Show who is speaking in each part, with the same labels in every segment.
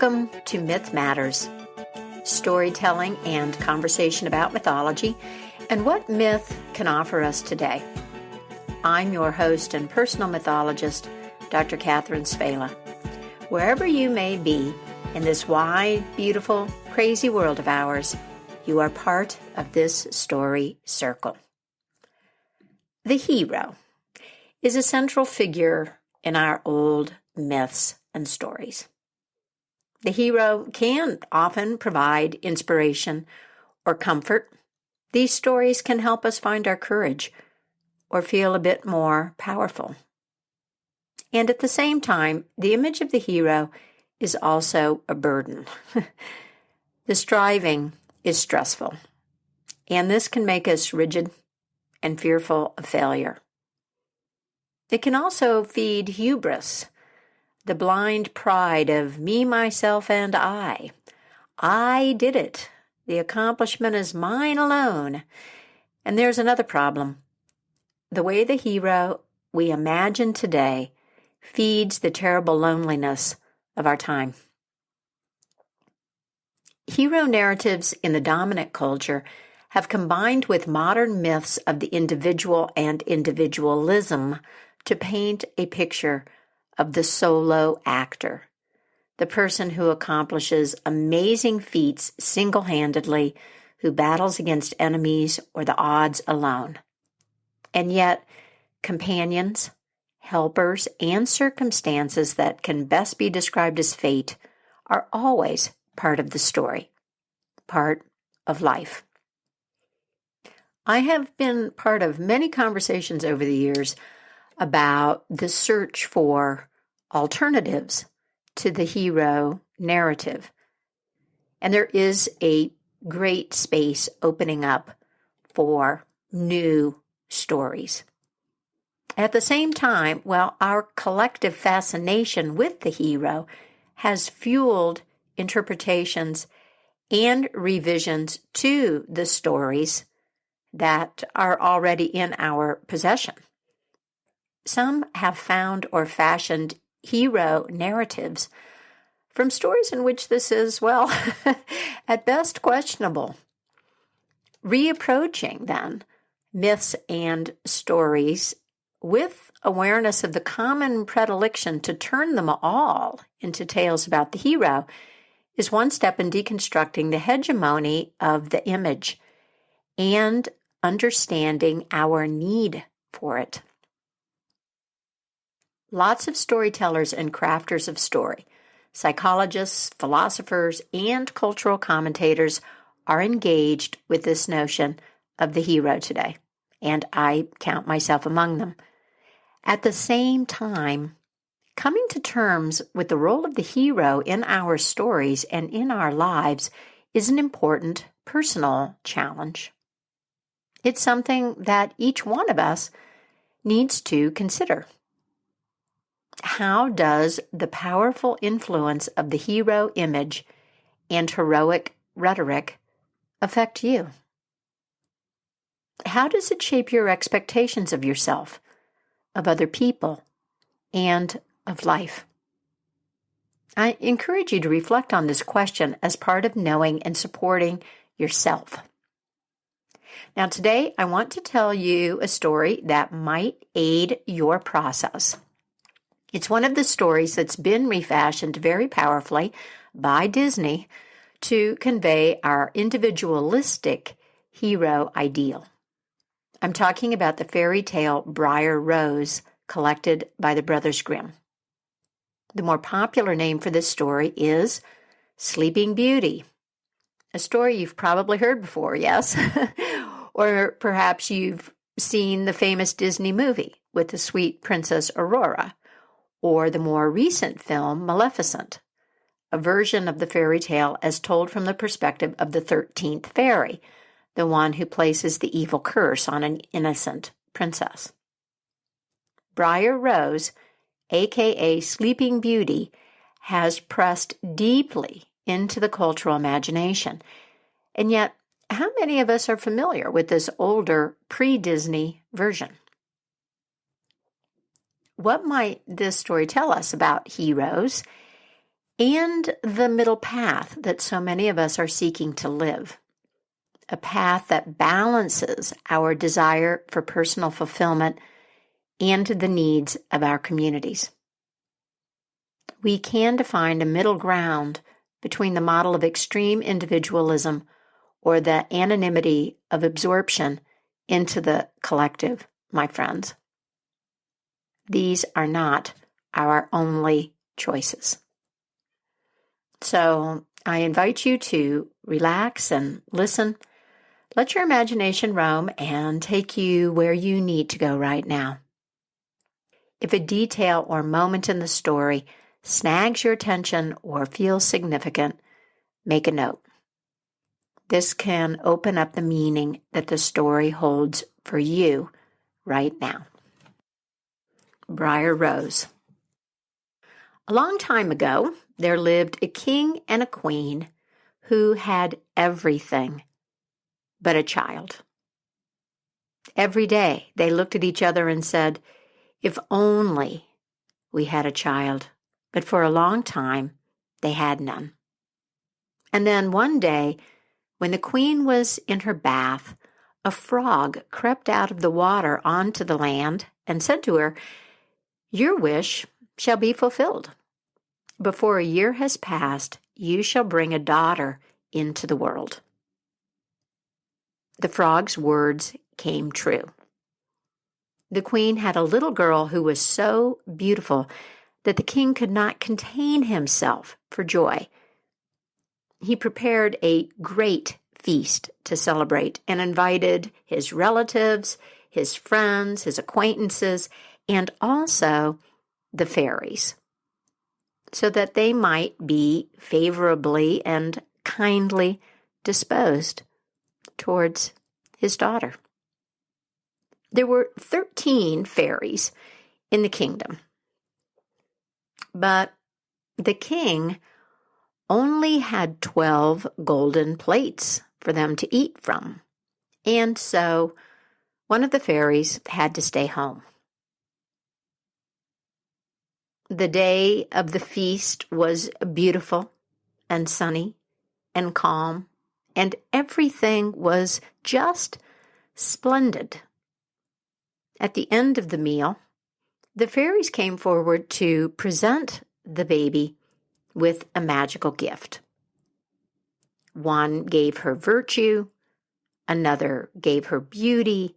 Speaker 1: Welcome to Myth Matters, storytelling and conversation about mythology and what myth can offer us today. I'm your host and personal mythologist, Dr. Catherine Svela. Wherever you may be in this wide, beautiful, crazy world of ours, you are part of this story circle. The hero is a central figure in our old myths and stories. The hero can often provide inspiration or comfort. These stories can help us find our courage or feel a bit more powerful. And at the same time, the image of the hero is also a burden. The striving is stressful, and this can make us rigid and fearful of failure. It can also feed hubris, the blind pride of me, myself, and I. I did it. The accomplishment is mine alone. And there's another problem. The way the hero we imagine today feeds the terrible loneliness of our time. Hero narratives in the dominant culture have combined with modern myths of the individual and individualism to paint a picture of the solo actor, the person who accomplishes amazing feats single-handedly, who battles against enemies or the odds alone. And yet, companions, helpers, and circumstances that can best be described as fate are always part of the story, part of life. I have been part of many conversations over the years about the search for alternatives to the hero narrative. And there is a great space opening up for new stories. At the same time, our collective fascination with the hero has fueled interpretations and revisions to the stories that are already in our possession. Some have found or fashioned hero narratives from stories in which this is, at best questionable. Reapproaching, then, myths and stories with awareness of the common predilection to turn them all into tales about the hero is one step in deconstructing the hegemony of the image and understanding our need for it. Lots of storytellers and crafters of story, psychologists, philosophers, and cultural commentators are engaged with this notion of the hero today, and I count myself among them. At the same time, coming to terms with the role of the hero in our stories and in our lives is an important personal challenge. It's something that each one of us needs to consider. How does the powerful influence of the hero image and heroic rhetoric affect you? How does it shape your expectations of yourself, of other people, and of life? I encourage you to reflect on this question as part of knowing and supporting yourself. Now, today, I want to tell you a story that might aid your process. It's one of the stories that's been refashioned very powerfully by Disney to convey our individualistic hero ideal. I'm talking about the fairy tale Briar Rose, collected by the Brothers Grimm. The more popular name for this story is Sleeping Beauty, a story you've probably heard before, yes? Or perhaps you've seen the famous Disney movie with the sweet Princess Aurora, or the more recent film Maleficent, a version of the fairy tale as told from the perspective of the 13th fairy, the one who places the evil curse on an innocent princess. Briar Rose, aka Sleeping Beauty, has pressed deeply into the cultural imagination. And yet, how many of us are familiar with this older, pre-Disney version? What might this story tell us about heroes and the middle path that so many of us are seeking to live. A path that balances our desire for personal fulfillment and the needs of our communities. We can define a middle ground between the model of extreme individualism or the anonymity of absorption into the collective, my friends. These are not our only choices. So I invite you to relax and listen. Let your imagination roam and take you where you need to go right now. If a detail or moment in the story snags your attention or feels significant, make a note. This can open up the meaning that the story holds for you right now. Briar Rose. A long time ago, there lived a king and a queen who had everything but a child. Every day they looked at each other and said, "If only we had a child." But for a long time, they had none. And then one day, when the queen was in her bath, a frog crept out of the water onto the land and said to her, "Your wish shall be fulfilled. Before a year has passed, you shall bring a daughter into the world." The frog's words came true. The queen had a little girl who was so beautiful that the king could not contain himself for joy. He prepared a great feast to celebrate and invited his relatives, his friends, his acquaintances, and also the fairies, so that they might be favorably and kindly disposed towards his daughter. There were 13 fairies in the kingdom, but the king only had 12 golden plates for them to eat from, and so one of the fairies had to stay home. The day of the feast was beautiful and sunny and calm, and everything was just splendid. At the end of the meal, the fairies came forward to present the baby with a magical gift. One gave her virtue, another gave her beauty,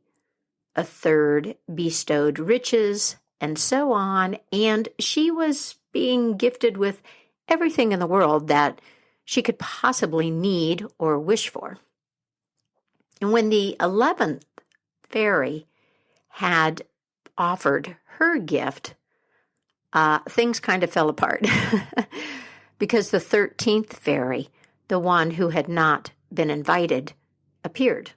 Speaker 1: a third bestowed riches, and so on, and she was being gifted with everything in the world that she could possibly need or wish for. And when the 11th fairy had offered her gift, things kind of fell apart because the 13th fairy, the one who had not been invited, appeared.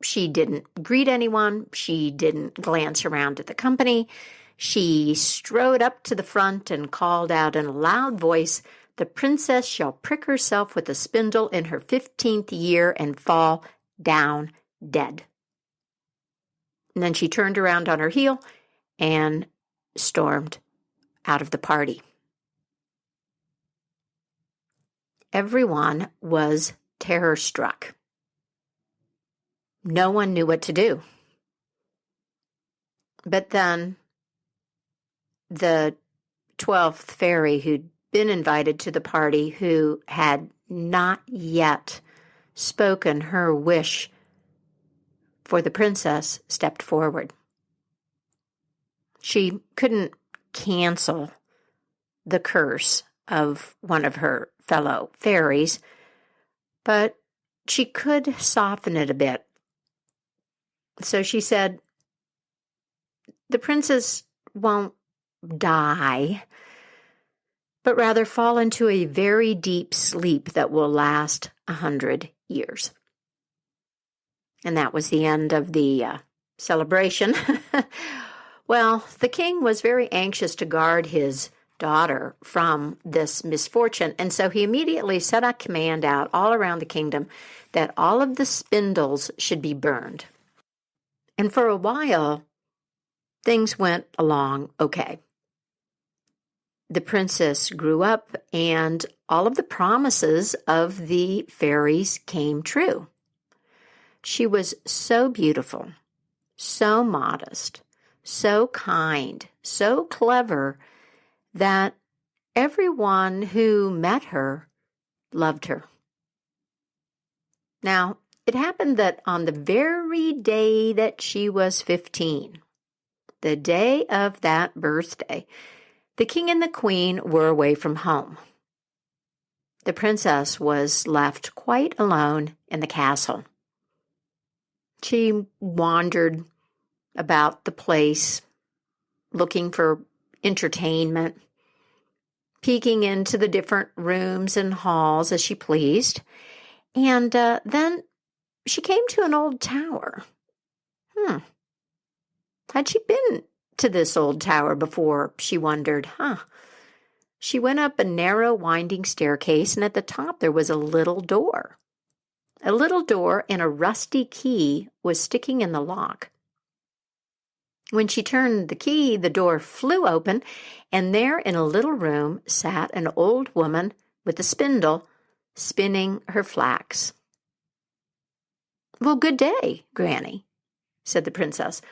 Speaker 1: She didn't greet anyone. She didn't glance around at the company. She strode up to the front and called out in a loud voice, "The princess shall prick herself with a spindle in her 15th year and fall down dead." And then she turned around on her heel and stormed out of the party. Everyone was terror-struck. No one knew what to do. But then the 12th fairy who'd been invited to the party, who had not yet spoken her wish for the princess, stepped forward. She couldn't cancel the curse of one of her fellow fairies, but she could soften it a bit. So she said, "The princess won't die, but rather fall into a very deep sleep that will last 100 years. And that was the end of the celebration. Well, the king was very anxious to guard his daughter from this misfortune, and so he immediately set a command out all around the kingdom that all of the spindles should be burned. And for a while, things went along okay. the princess grew up and all of the promises of the fairies came true. She was so beautiful, so modest, so kind, so clever that everyone who met her loved her. Now, it happened that on the very day that she was 15, the day of that birthday, the king and the queen were away from home. The princess was left quite alone in the castle. She wandered about the place, looking for entertainment, peeking into the different rooms and halls as she pleased. And then she came to an old tower. Had she been to this old tower before, she wondered, She went up a narrow, winding staircase, and at the top there was a little door. A little door and a rusty key was sticking in the lock. When she turned the key, the door flew open, and there in a little room sat an old woman with a spindle, spinning her flax. "Well, good day, Granny," said the princess.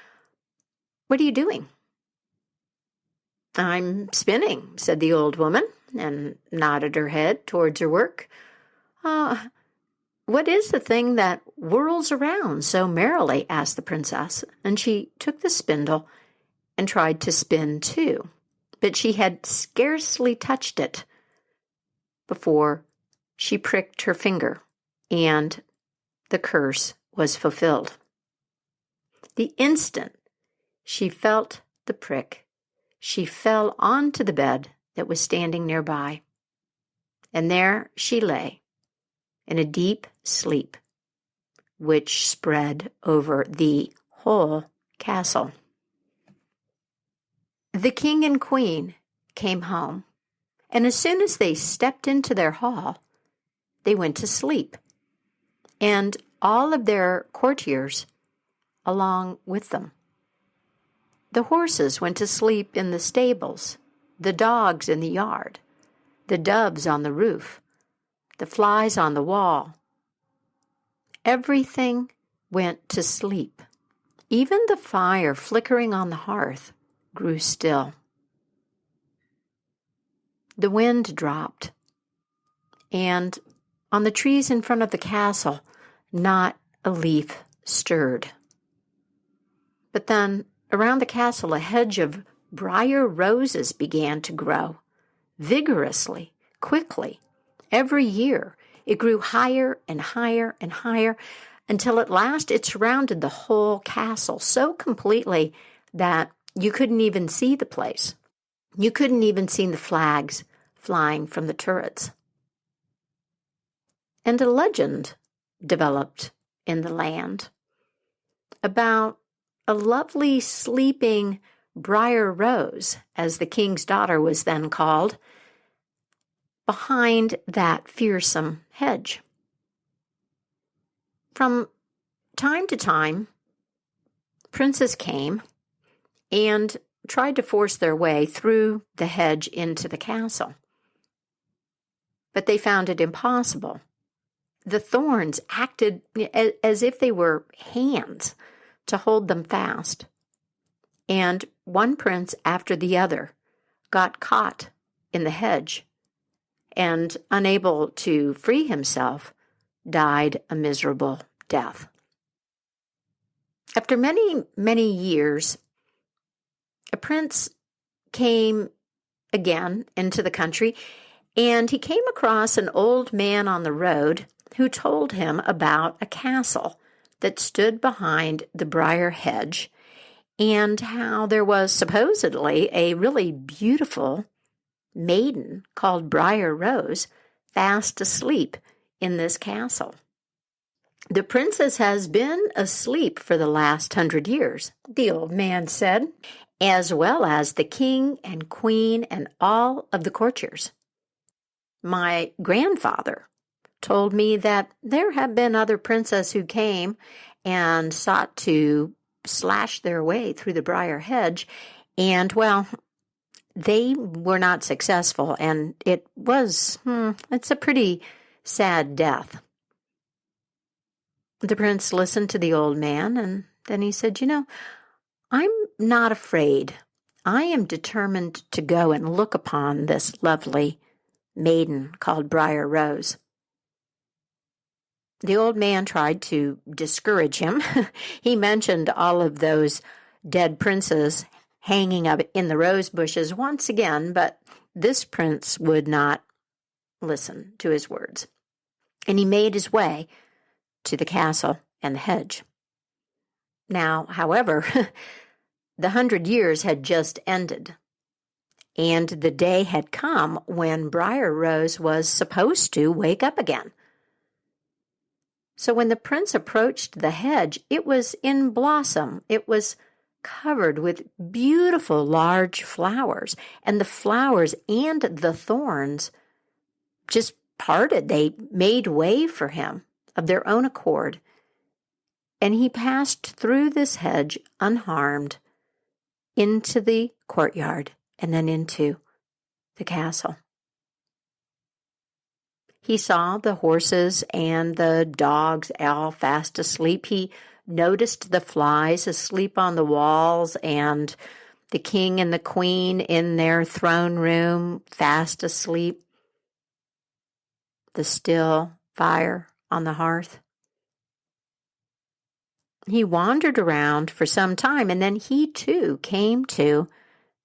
Speaker 1: "What are you doing?" "I'm spinning," said the old woman, and nodded her head towards her work. "What is the thing that whirls around so merrily?" asked the princess, and she took the spindle and tried to spin too, but she had scarcely touched it before she pricked her finger, and the curse was fulfilled. The instant she felt the prick, she fell onto the bed that was standing nearby, and there she lay in a deep sleep, which spread over the whole castle. The king and queen came home, and as soon as they stepped into their hall, they went to sleep, and all of their courtiers along with them. The horses went to sleep in the stables, the dogs in the yard, the doves on the roof, the flies on the wall. Everything went to sleep. Even the fire flickering on the hearth grew still. The wind dropped, and on the trees in front of the castle, not a leaf stirred. But then, around the castle, a hedge of briar roses began to grow, vigorously, quickly. Every year, it grew higher and higher and higher, until at last it surrounded the whole castle so completely that you couldn't even see the place. You couldn't even see the flags flying from the turrets. And a legend developed in the land about a lovely sleeping Briar Rose, as the king's daughter was then called, behind that fearsome hedge. From time to time, princes came and tried to force their way through the hedge into the castle. But they found it impossible. The thorns acted as if they were hands to hold them fast. And one prince after the other got caught in the hedge and, unable to free himself, died a miserable death. After many, many years, a prince came again into the country, and he came across an old man on the road who told him about a castle that stood behind the briar hedge, and how there was supposedly a really beautiful maiden called Briar Rose fast asleep in this castle. "The princess has been asleep for the last 100 years, the old man said, as well as the king and queen and all of the courtiers. My grandfather told me that there have been other princes who came and sought to slash their way through the briar hedge, and, well, they were not successful, and it's a pretty sad death. The prince listened to the old man, and then he said, I'm not afraid. I am determined to go and look upon this lovely maiden called Briar Rose. The old man tried to discourage him. He mentioned all of those dead princes hanging up in the rose bushes once again, but this prince would not listen to his words. And he made his way to the castle and the hedge. Now, however, the 100 years had just ended, and the day had come when Briar Rose was supposed to wake up again. So when the prince approached the hedge, it was in blossom. It was covered with beautiful large flowers, and the flowers and the thorns just parted. They made way for him of their own accord, and he passed through this hedge unharmed into the courtyard and then into the castle. He saw the horses and the dogs all fast asleep. He noticed the flies asleep on the walls and the king and the queen in their throne room fast asleep. The still fire on the hearth. He wandered around for some time, and then he too came to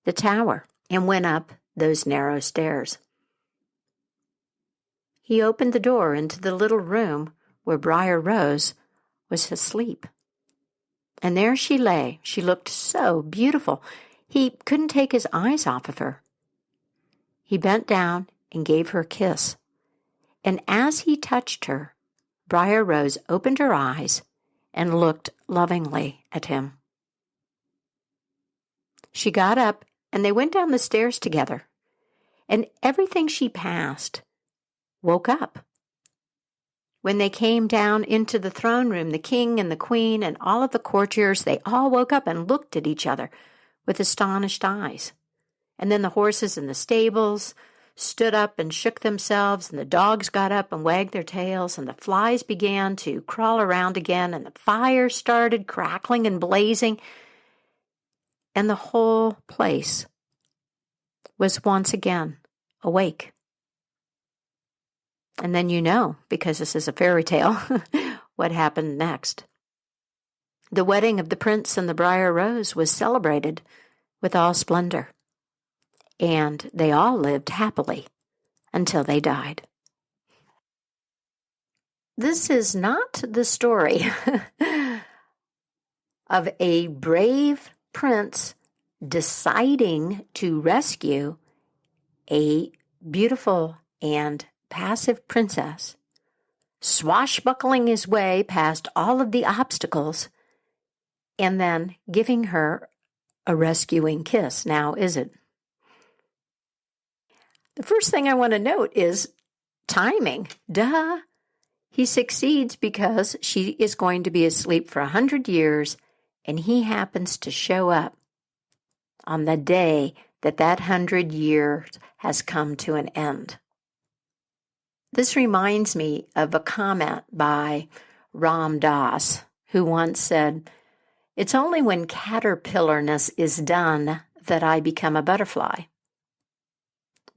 Speaker 1: the tower and went up those narrow stairs. He opened the door into the little room where Briar Rose was asleep. And there she lay. She looked so beautiful. He couldn't take his eyes off of her. He bent down and gave her a kiss. And as he touched her, Briar Rose opened her eyes and looked lovingly at him. She got up and they went down the stairs together. And everything she passed woke up. When they came down into the throne room, the king and the queen and all of the courtiers, they all woke up and looked at each other with astonished eyes. And then the horses in the stables stood up and shook themselves, and the dogs got up and wagged their tails, and the flies began to crawl around again, and the fire started crackling and blazing, and the whole place was once again awake. And then because this is a fairy tale, what happened next. The wedding of the prince and the Briar Rose was celebrated with all splendor, and they all lived happily until they died. This is not the story of a brave prince deciding to rescue a beautiful and passive princess, swashbuckling his way past all of the obstacles, and then giving her a rescuing kiss, now is it? The first thing I want to note is timing. Duh! He succeeds because she is going to be asleep for 100 years, and he happens to show up on the day that 100 years has come to an end. This reminds me of a comment by Ram Dass, who once said, "It's only when caterpillarness is done that I become a butterfly."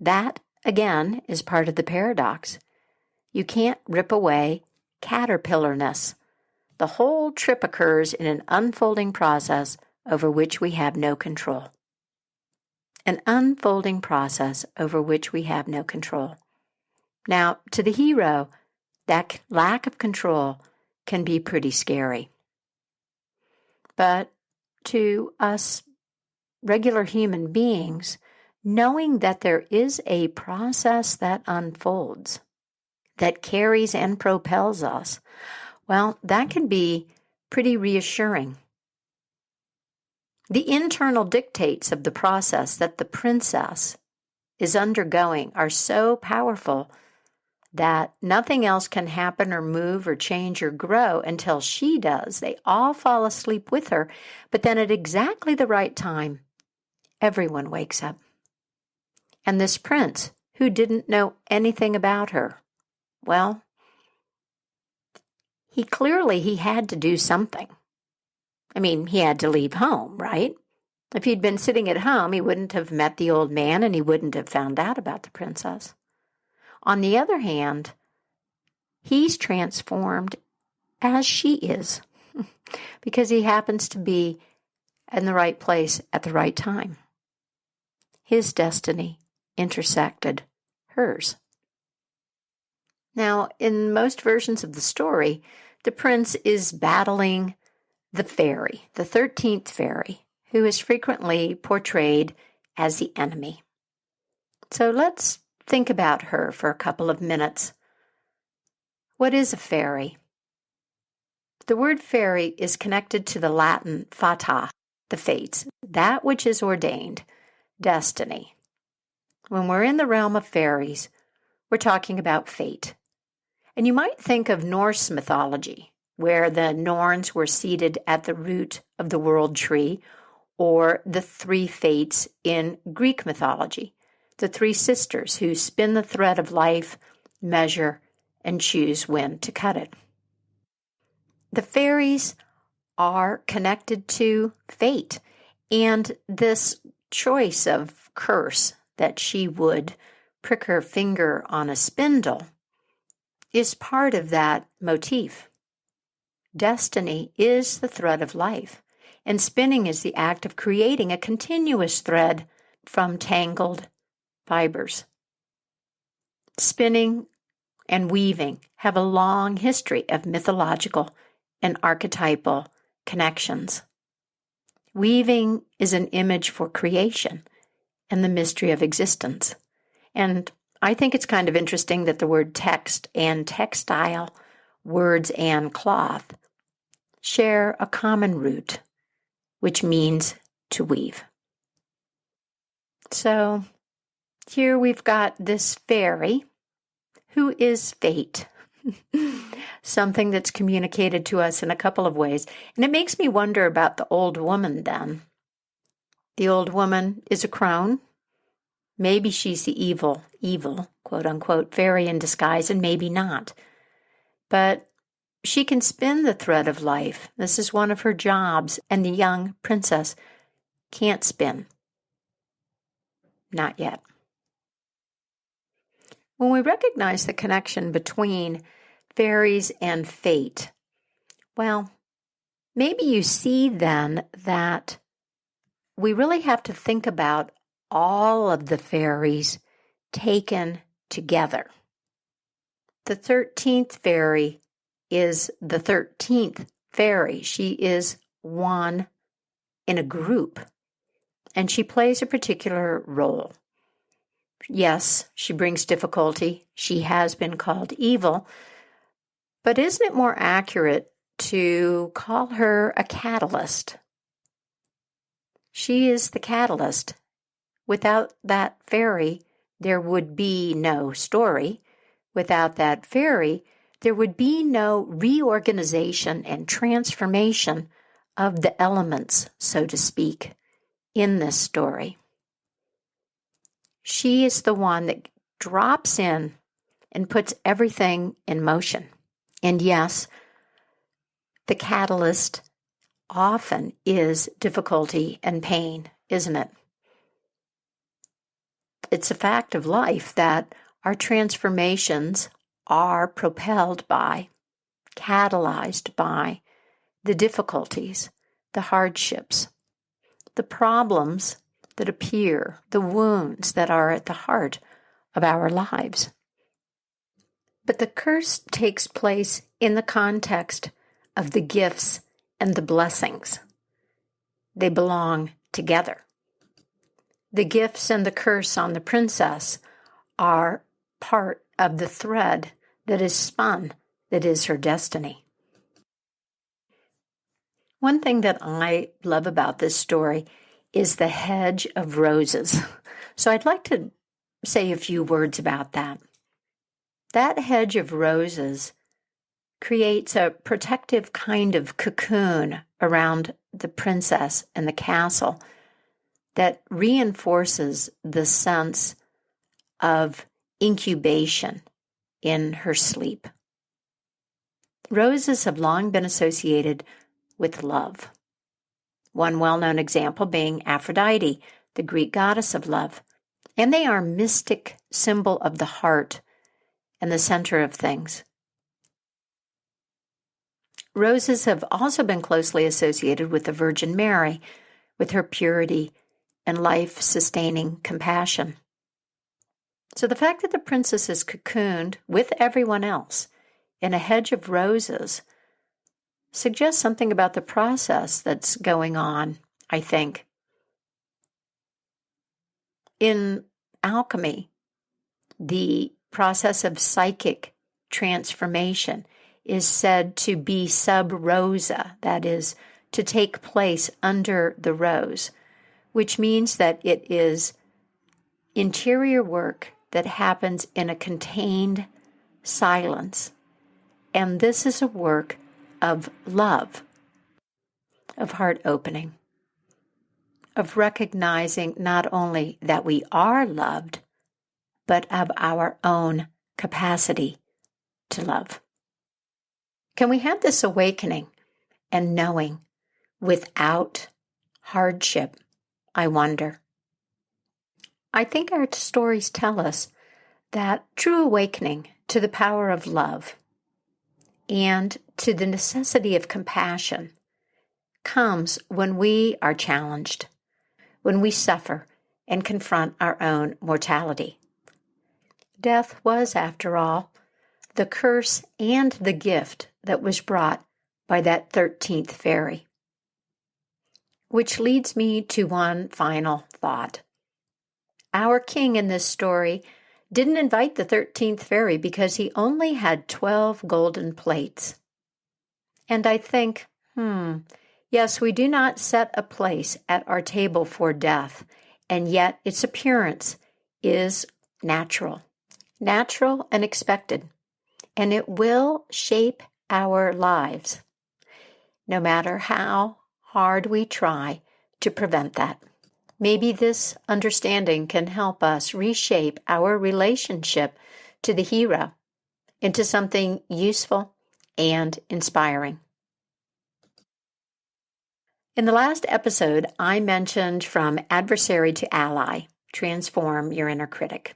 Speaker 1: That, again, is part of the paradox. You can't rip away caterpillarness. The whole trip occurs in an unfolding process over which we have no control. An unfolding process over which we have no control. Now, to the hero, that lack of control can be pretty scary. But to us regular human beings, knowing that there is a process that unfolds, that carries and propels us, well, that can be pretty reassuring. The internal dictates of the process that the princess is undergoing are so powerful that nothing else can happen or move or change or grow until she does. They all fall asleep with her, but then at exactly the right time, everyone wakes up. And this prince, who didn't know anything about her, well, he had to do something. I mean, he had to leave home, right? If he'd been sitting at home, he wouldn't have met the old man and he wouldn't have found out about the princess. On the other hand, he's transformed as she is because he happens to be in the right place at the right time. His destiny intersected hers. Now, in most versions of the story, the prince is battling the fairy, the 13th fairy, who is frequently portrayed as the enemy. So let's think about her for a couple of minutes. What is a fairy? The word fairy is connected to the Latin fata, the fates, that which is ordained, destiny. When we're in the realm of fairies, we're talking about fate. And you might think of Norse mythology, where the Norns were seated at the root of the world tree, or the three fates in Greek mythology, the three sisters who spin the thread of life, measure, and choose when to cut it. The fairies are connected to fate, and this choice of curse that she would prick her finger on a spindle is part of that motif. Destiny is the thread of life, and spinning is the act of creating a continuous thread from tangled fibers. Spinning and weaving have a long history of mythological and archetypal connections. Weaving is an image for creation and the mystery of existence. And I think it's kind of interesting that the word text and textile, words and cloth, share a common root, which means to weave. So here we've got this fairy who is fate, something that's communicated to us in a couple of ways. And it makes me wonder about the old woman then. The old woman is a crone. Maybe she's the evil, quote unquote, fairy in disguise, and maybe not. But she can spin the thread of life. This is one of her jobs, and the young princess can't spin. Not yet. When we recognize the connection between fairies and fate, well, maybe you see then that we really have to think about all of the fairies taken together. The 13th fairy is the 13th fairy. She is one in a group, and she plays a particular role. Yes, she brings difficulty. She has been called evil, but isn't it more accurate to call her a catalyst? She is the catalyst. Without that fairy, there would be no story. Without that fairy, there would be no reorganization and transformation of the elements, so to speak, in this story. She is the one that drops in and puts everything in motion. And yes, the catalyst often is difficulty and pain, isn't it? It's a fact of life that our transformations are propelled by, catalyzed by the difficulties, the hardships, the problems that appear, the wounds that are at the heart of our lives. But the curse takes place in the context of the gifts and the blessings. They belong together. The gifts and the curse on the princess are part of the thread that is spun, that is her destiny. One thing that I love about this story is the hedge of roses. So I'd like to say a few words about that. That hedge of roses creates a protective kind of cocoon around the princess and the castle that reinforces the sense of incubation in her sleep. Roses have long been associated with love. One well-known example being Aphrodite, the Greek goddess of love, and they are a mystic symbol of the heart and the center of things. Roses have also been closely associated with the Virgin Mary, with her purity and life-sustaining compassion. So the fact that the princess is cocooned with everyone else in a hedge of roses suggests something about the process that's going on, I think. In alchemy, the process of psychic transformation is said to be sub rosa, that is, to take place under the rose, which means that it is interior work that happens in a contained silence. And this is a work of love, of heart opening, of recognizing not only that we are loved, but of our own capacity to love. Can we have this awakening and knowing without hardship, I wonder? I think our stories tell us that true awakening to the power of love and to the necessity of compassion comes when we are challenged, when we suffer and confront our own mortality. Death was, after all, the curse and the gift that was brought by that 13th fairy. Which leads me to one final thought. Our king in this story didn't invite the 13th fairy because he only had 12 golden plates. And I think, yes, we do not set a place at our table for death, and yet its appearance is natural and expected, and it will shape our lives, no matter how hard we try to prevent that. Maybe this understanding can help us reshape our relationship to the hero into something useful and inspiring. In the last episode, I mentioned From Adversary to Ally, Transform Your Inner Critic.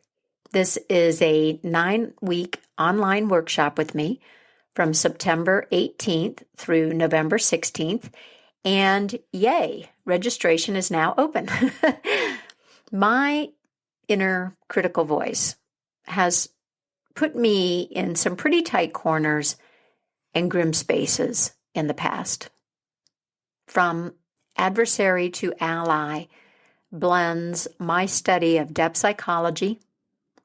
Speaker 1: This is a 9-week online workshop with me from September 18th through November 16th. And yay, registration is now open. My inner critical voice has put me in some pretty tight corners and grim spaces in the past. From Adversary to Ally blends my study of depth psychology,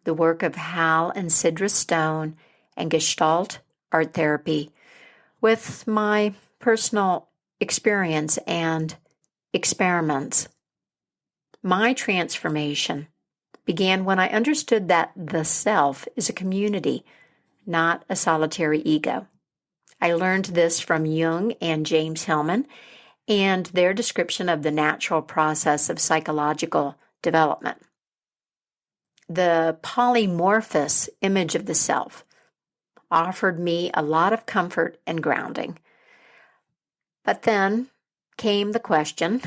Speaker 1: the work of Hal and Sidra Stone, and Gestalt art therapy with my personal experience and experiments. My transformation began when I understood that the self is a community, not a solitary ego. I learned this from Jung and James Hillman and their description of the natural process of psychological development. The polymorphous image of the self offered me a lot of comfort and grounding. But then came the question,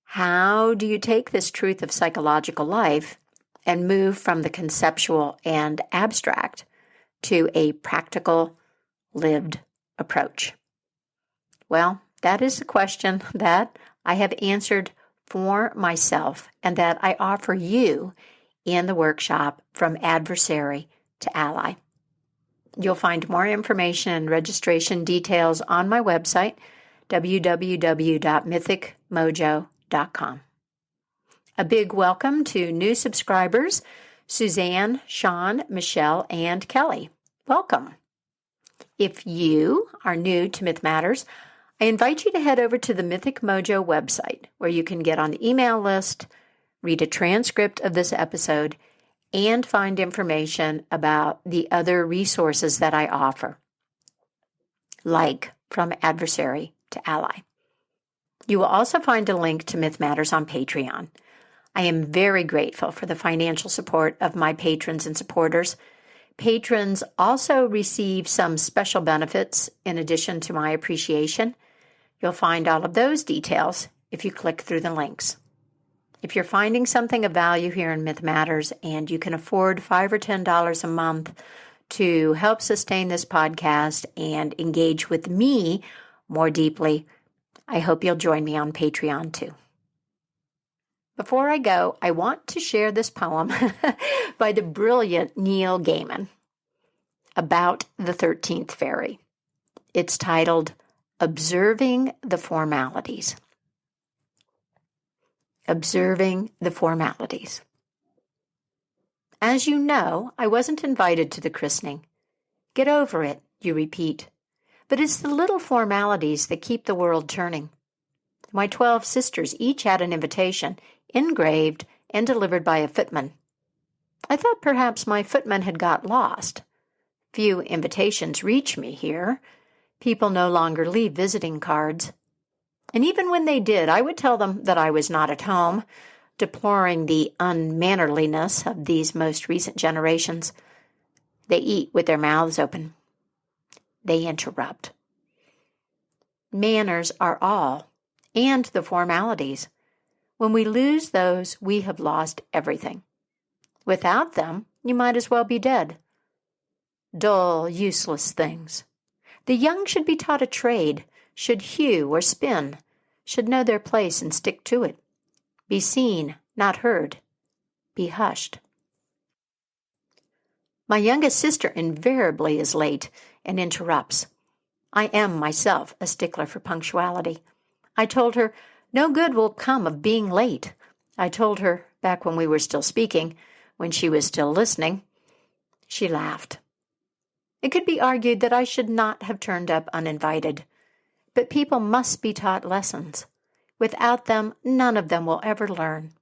Speaker 1: how do you take this truth of psychological life and move from the conceptual and abstract to a practical, lived approach? Well, that is the question that I have answered for myself and that I offer you in the workshop From Adversary to Ally. You'll find more information and registration details on my website, www.mythicmojo.com. A big welcome to new subscribers, Suzanne, Sean, Michelle, and Kelly. Welcome. If you are new to Myth Matters, I invite you to head over to the Mythic Mojo website, where you can get on the email list, read a transcript of this episode, and find information about the other resources that I offer, like From Adversary to Ally. You will also find a link to Myth Matters on Patreon. I am very grateful for the financial support of my patrons and supporters. Patrons also receive some special benefits in addition to my appreciation. You'll find all of those details if you click through the links. If you're finding something of value here in Myth Matters and you can afford $5 or $10 a month to help sustain this podcast and engage with me more deeply, I hope you'll join me on Patreon too. Before I go, I want to share this poem by the brilliant Neil Gaiman about the 13th fairy. It's titled, Observing the Formalities. Observing the Formalities. As you know, I wasn't invited to the christening. Get over it, you repeat. But it's the little formalities that keep the world turning. My 12 sisters each had an invitation, engraved and delivered by a footman. I thought perhaps my footman had got lost. Few invitations reach me here. People no longer leave visiting cards. And even when they did, I would tell them that I was not at home, deploring the unmannerliness of these most recent generations. They eat with their mouths open. They interrupt. Manners are all, and the formalities. When we lose those, we have lost everything. Without them, you might as well be dead. Dull, useless things. The young should be taught a trade, should hew or spin, should know their place and stick to it. Be seen, not heard. Be hushed. My youngest sister invariably is late and interrupts. I am myself a stickler for punctuality. I told her, no good will come of being late. I told her back when we were still speaking, when she was still listening. She laughed. It could be argued that I should not have turned up uninvited. But people must be taught lessons. Without them, none of them will ever learn.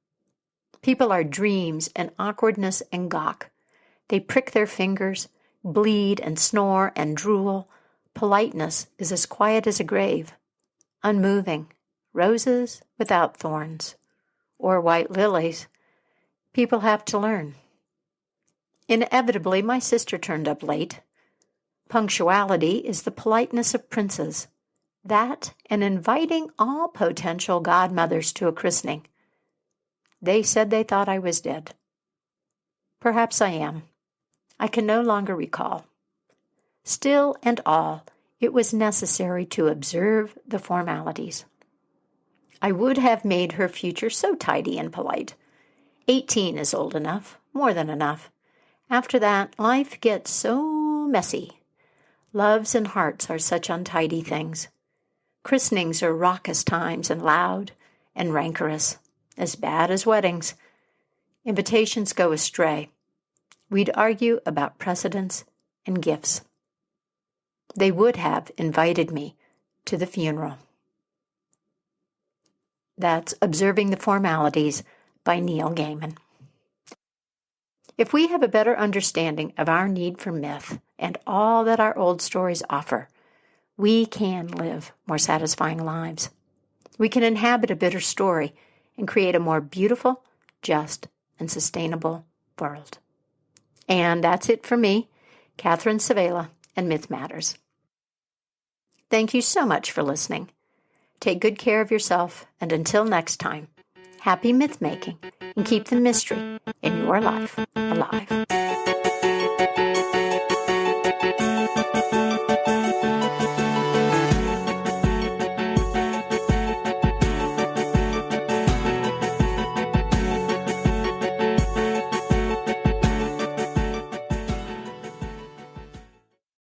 Speaker 1: People are dreams and awkwardness and gawk. They prick their fingers, bleed and snore and drool. Politeness is as quiet as a grave, unmoving, roses without thorns, or white lilies. People have to learn. Inevitably, my sister turned up late. Punctuality is the politeness of princes. That and inviting all potential godmothers to a christening. They said they thought I was dead. Perhaps I am. I can no longer recall. Still and all, it was necessary to observe the formalities. I would have made her future so tidy and polite. 18 is old enough, more than enough. After that, life gets so messy. Loves and hearts are such untidy things. Christenings are raucous times and loud and rancorous, as bad as weddings. Invitations go astray. We'd argue about precedence and gifts. They would have invited me to the funeral. That's Observing the Formalities by Neil Gaiman. If we have a better understanding of our need for myth and all that our old stories offer, we can live more satisfying lives. We can inhabit a better story and create a more beautiful, just, and sustainable world. And that's it for me, Catherine Savela, and Myth Matters. Thank you so much for listening. Take good care of yourself, and until next time, happy myth-making, and keep the mystery in your life alive.